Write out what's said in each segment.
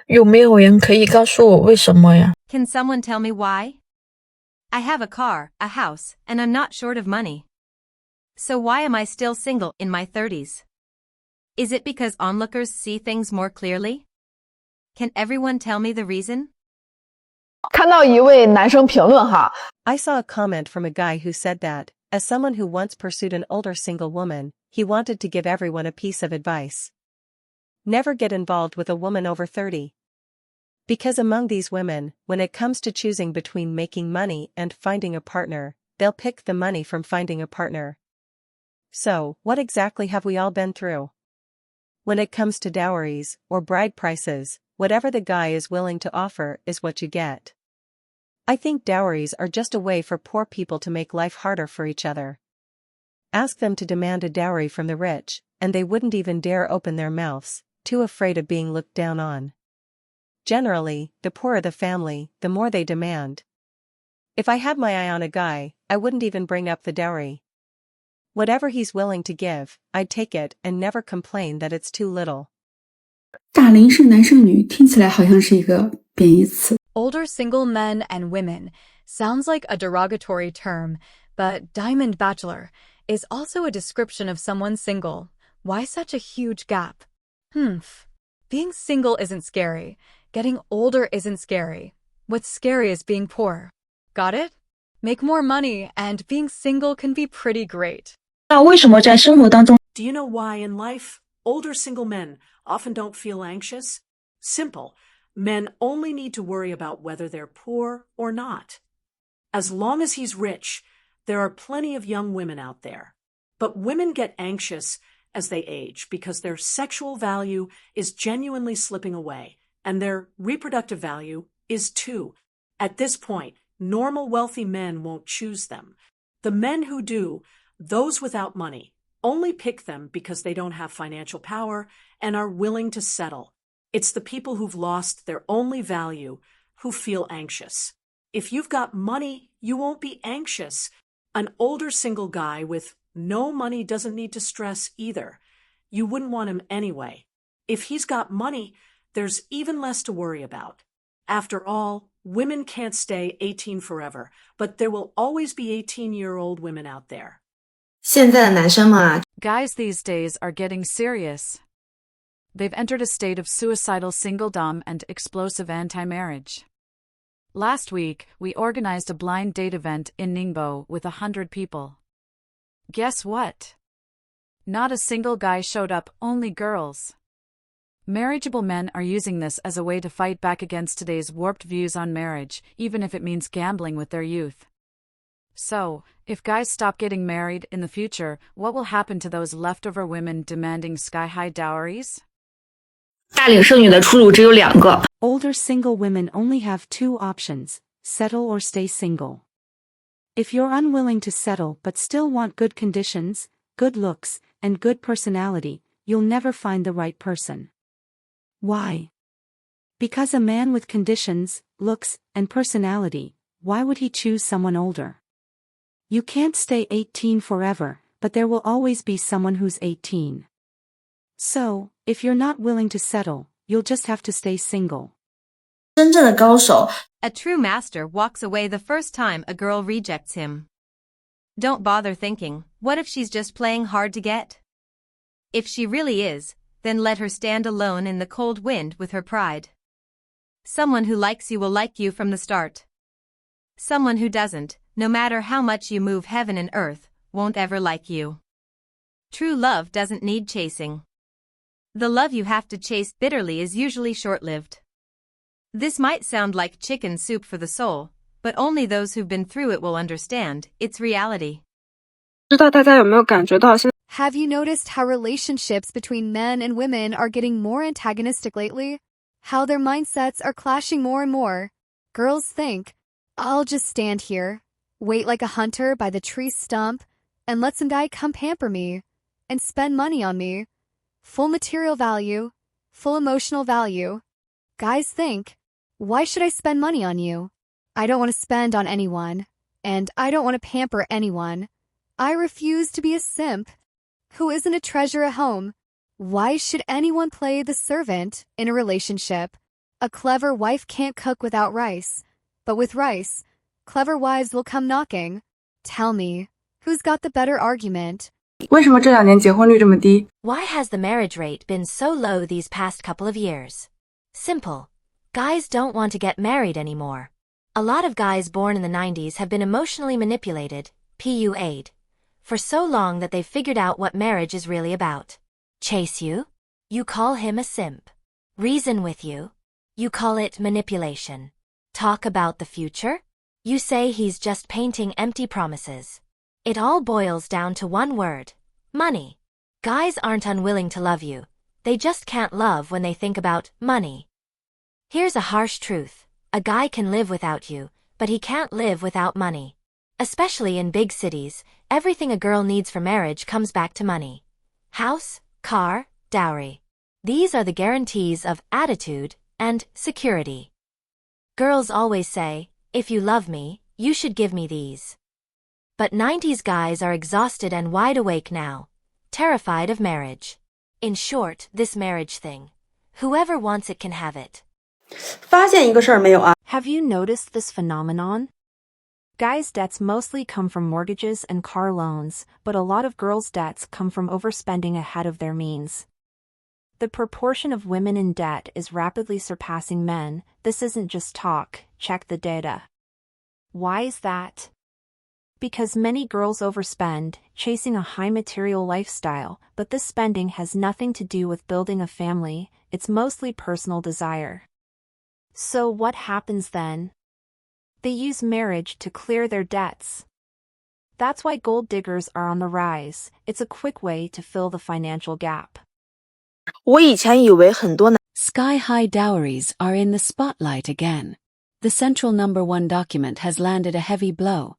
有没有人可以告诉我为什么呀？ Can someone tell me why? I have a car, a house, and I'm not short of money. So why am I still single in my 30s? Is it because onlookers see things more clearly? Can everyone tell me the reason? 看到一位男生评论哈 I saw a comment from a guy who said that, as someone who once pursued an older single woman, he wanted to give everyone a piece of advice. Never get involved with a woman over 30. Because among these women, when it comes to choosing between making money and finding a partner, they'll pick the money from finding a partner. So, what exactly have we all been through? When it comes to dowries, or bride prices, whatever the guy is willing to offer is what you get. I think dowries are just a way for poor people to make life harder for each other. Ask them to demand a dowry from the rich, and they wouldn't even dare open their mouths, too afraid of being looked down on. Generally, the poorer the family, the more they demand. If I had my eye on a guy, I wouldn't even bring up the dowry. Whatever he's willing to give, I'd take it and never complain that it's too little. 大龄剩男剩女听起来好像是一个贬义词。 Older single men and women sounds like a derogatory term, but Diamond Bachelor is also a description of someone single. Why such a huge gap? Being single isn't scary. Getting older isn't scary. What's scary is being poor. Got it? Make more money and being single can be pretty great. 那为什么在生活当中 Do you know why in life older single men often don't feel anxious? Simple. Men only need to worry about whether they're poor or not. As long as he's rich, there are plenty of young women out there. But women get anxious as they age because their sexual value is genuinely slipping away, and their reproductive value is too. At this point, normal wealthy men won't choose them. The men who do, those without money, only pick them because they don't have financial power and are willing to settle. It's the people who've lost their only value who feel anxious. If you've got money, you won't be anxious. An older single guy with no money doesn't need to stress either. You wouldn't want him anyway. If he's got money, there's even less to worry about. After all, women can't stay 18 forever, but there will always be 18-year-old women out there. 现在的男生们啊 Guys these days are getting serious. They've entered a state of suicidal singledom and explosive anti-marriage. Last week, we organized a blind date event in Ningbo with 100 people. Guess what? Not a single guy showed up, only girls. Marriageable men are using this as a way to fight back against today's warped views on marriage, even if it means gambling with their youth. So, if guys stop getting married in the future, what will happen to those leftover women demanding sky-high dowries? 大龄剩女的出路只有两个。 Older single women only have two options, settle or stay single. If you're unwilling to settle but still want good conditions, good looks, and good personality, you'll never find the right person. Why? Because a man with conditions, looks, and personality, why would he choose someone older? You can't stay 18 forever, but there will always be someone who's 18. So, if you're not willing to settle, you'll just have to stay single. 真正的高手 A true master walks away the first time a girl rejects him. Don't bother thinking, what if she's just playing hard to get? If she really is, then let her stand alone in the cold wind with her pride. Someone who likes you will like you from the start. Someone who doesn't, no matter how much you move heaven and earth, won't ever like you. True love doesn't need chasing. The love you have to chase bitterly is usually short-lived. This might sound like chicken soup for the soul, but only those who've been through it will understand, it's reality. 不知道大家有没有感觉到现在 Have you noticed how relationships between men and women are getting more antagonistic lately? How their mindsets are clashing more and more? Girls think, I'll just stand here, wait like a hunter by the tree stump, and let some guy come pamper me, and spend money on me. Full material value, full emotional value. Guys think, why should I spend money on you? I don't want to spend on anyone, and I don't want to pamper anyone. I refuse to be a simp who isn't a treasure at home. Why should anyone play the servant in a relationship? A clever wife can't cook without rice. But with rice, clever wives will come knocking. Tell me, who's got the better argument? 为什么这2年结婚率这么低？ Why has the marriage rate been so low these past couple of years? Simple. Guys don't want to get married anymore. A lot of guys born in the 90s have been emotionally manipulated, PUA'd, for so long that they've figured out what marriage is really about. Chase you? You call him a simp. Reason with you? You call it manipulation. Talk about the future? You say he's just painting empty promises. It all boils down to one word: money. Guys aren't unwilling to love you. They just can't love when they think about money. Here's a harsh truth. A guy can live without you, but he can't live without money. Especially in big cities, everything a girl needs for marriage comes back to money. House, car, dowry. These are the guarantees of attitude and security. Girls always say, if you love me, you should give me these. But 90s guys are exhausted and wide awake now, terrified of marriage. In short, this marriage thing. Whoever wants it can have it. 发现一个事儿没有啊？ Have you noticed this phenomenon? Guys' debts mostly come from mortgages and car loans, but a lot of girls' debts come from overspending ahead of their means. The proportion of women in debt is rapidly surpassing men. This isn't just talk, check the data. Why is that? Because many girls overspend, chasing a high material lifestyle, but this spending has nothing to do with building a family, it's mostly personal desire. So what happens then? They use marriage to clear their debts. That's why gold diggers are on the rise. It's a quick way to fill the financial gap. 我以前以为很多男 Sky-high dowries are in the spotlight again. The central #1 document has landed a heavy blow.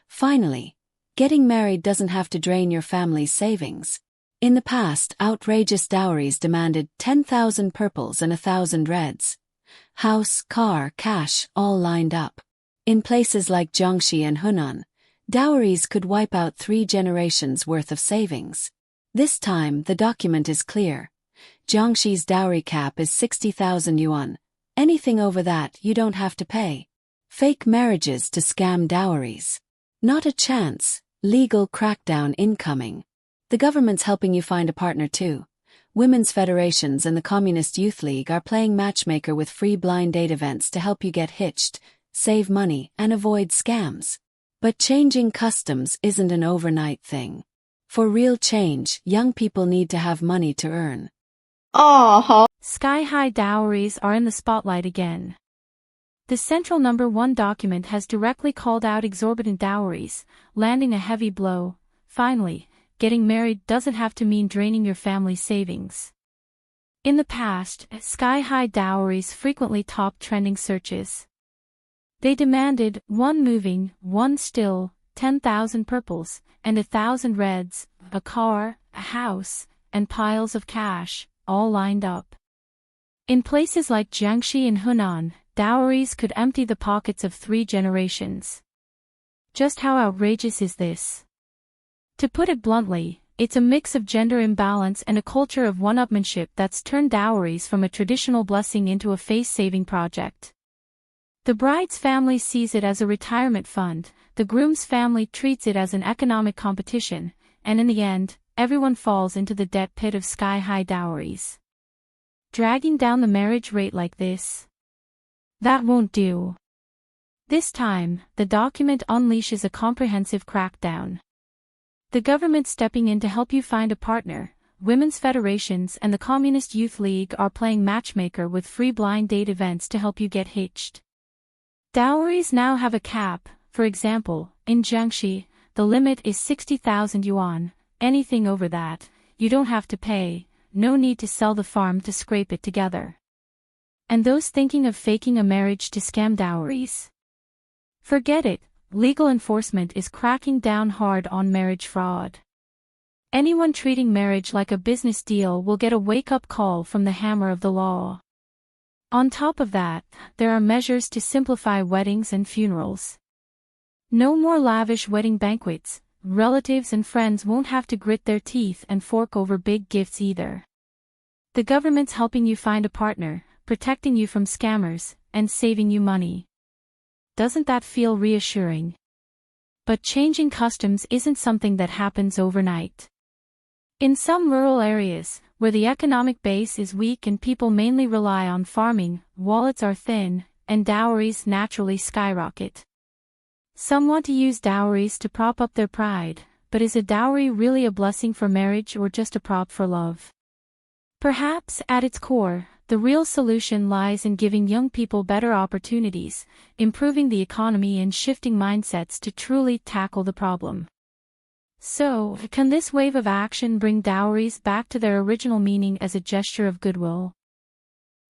Finally, getting married doesn't have to drain your family's savings. In the past, outrageous dowries demanded 10,000 purples and 1,000 reds. House, car, cash, all lined up. In places like Jiangxi and Hunan, dowries could wipe out 3 generations' worth of savings. This time, the document is clear. Jiangxi's dowry cap is 60,000 yuan. Anything over that, you don't have to pay. Fake marriages to scam dowries. Not a chance. Legal crackdown incoming. The government's helping you find a partner too. Women's federations and the Communist Youth League are playing matchmaker with free blind date events to help you get hitched, save money, and avoid scams. But changing customs isn't an overnight thing. For real change, young people need to have money to earn. 哦，好。 Sky-high dowries are in the spotlight again. The central #1 document has directly called out exorbitant dowries, landing a heavy blow. Finally, getting married doesn't have to mean draining your family's savings. In the past, sky-high dowries frequently topped trending searches. They demanded 1 moving, 1 still, 10,000 purples, and 1,000 reds, a car, a house, and piles of cash, all lined up. In places like Jiangxi and Hunan, dowries could empty the pockets of 3 generations. Just how outrageous is this? To put it bluntly, it's a mix of gender imbalance and a culture of one-upmanship that's turned dowries from a traditional blessing into a face-saving project. The bride's family sees it as a retirement fund, the groom's family treats it as an economic competition, and in the end, everyone falls into the debt pit of sky-high dowries. Dragging down the marriage rate like this? That won't do. This time, the document unleashes a comprehensive crackdown. The government stepping in to help you find a partner, women's federations and the Communist Youth League are playing matchmaker with free blind date events to help you get hitched. Dowries now have a cap. For example, in Jiangxi, the limit is 60,000 yuan. Anything over that, you don't have to pay. No need to sell the farm to scrape it together. And those thinking of faking a marriage to scam dowries? Forget it. Legal enforcement is cracking down hard on marriage fraud. Anyone treating marriage like a business deal will get a wake-up call from the hammer of the law. On top of that, there are measures to simplify weddings and funerals. No more lavish wedding banquets. Relatives and friends won't have to grit their teeth and fork over big gifts either. The government's helping you find a partner, protecting you from scammers, and saving you money. Doesn't that feel reassuring? But changing customs isn't something that happens overnight. In some rural areas, where the economic base is weak and people mainly rely on farming, wallets are thin, and dowries naturally skyrocket. Some want to use dowries to prop up their pride, but is a dowry really a blessing for marriage or just a prop for love? Perhaps, at its core, the real solution lies in giving young people better opportunities, improving the economy and shifting mindsets to truly tackle the problem. So, can this wave of action bring dowries back to their original meaning as a gesture of goodwill?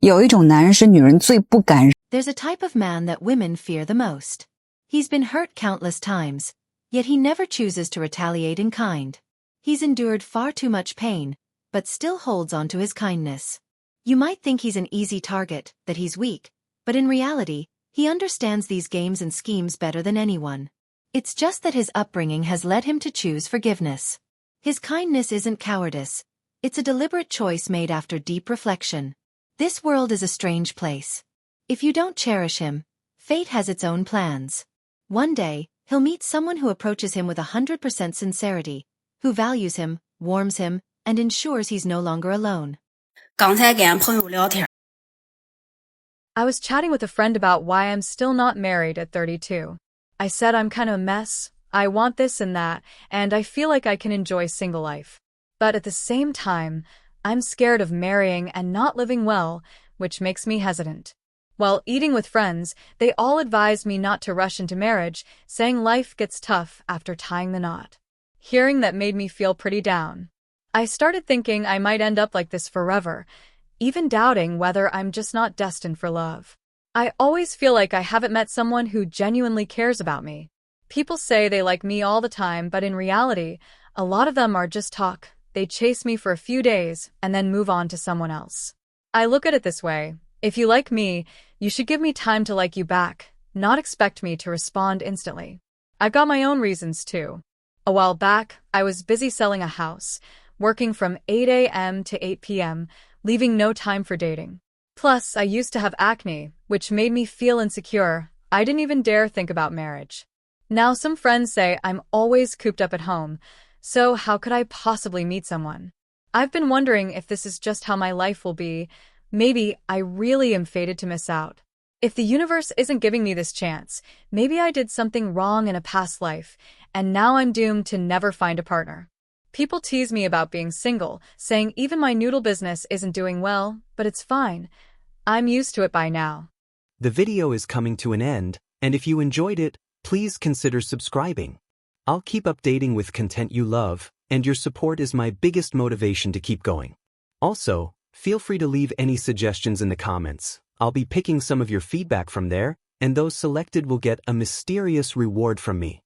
有一种男人是女人最不敢。 There's a type of man that women fear the most. He's been hurt countless times, yet he never chooses to retaliate in kind. He's endured far too much pain, but still holds on to his kindness. You might think he's an easy target, that he's weak, but in reality, he understands these games and schemes better than anyone. It's just that his upbringing has led him to choose forgiveness. His kindness isn't cowardice. It's a deliberate choice made after deep reflection. This world is a strange place. If you don't cherish him, fate has its own plans. One day, he'll meet someone who approaches him with 100% sincerity, who values him, warms him, and ensures he's no longer alone. 刚才跟朋友聊天。 I was chatting with a friend about why I'm still not married at 32. I said I'm kind of a mess, I want this and that, and I feel like I can enjoy single life. But at the same time, I'm scared of marrying and not living well, which makes me hesitant. While eating with friends, they all advised me not to rush into marriage, saying life gets tough after tying the knot. Hearing that made me feel pretty down. I started thinking I might end up like this forever, even doubting whether I'm just not destined for love. I always feel like I haven't met someone who genuinely cares about me. People say they like me all the time, but in reality, a lot of them are just talk. They chase me for a few days and then move on to someone else. I look at it this way. If you like me, you should give me time to like you back, not expect me to respond instantly. I've got my own reasons too. A while back, I was busy selling a house, working from 8 a.m. to 8 p.m., leaving no time for dating. Plus, I used to have acne, which made me feel insecure. I didn't even dare think about marriage. Now some friends say I'm always cooped up at home, so how could I possibly meet someone? I've been wondering if this is just how my life will be. Maybe I really am fated to miss out. If the universe isn't giving me this chance, maybe I did something wrong in a past life, and now I'm doomed to never find a partner. People tease me about being single, saying even my noodle business isn't doing well, but it's fine. I'm used to it by now. The video is coming to an end, and if you enjoyed it, please consider subscribing. I'll keep updating with content you love, and your support is my biggest motivation to keep going. Also, feel free to leave any suggestions in the comments. I'll be picking some of your feedback from there, and those selected will get a mysterious reward from me.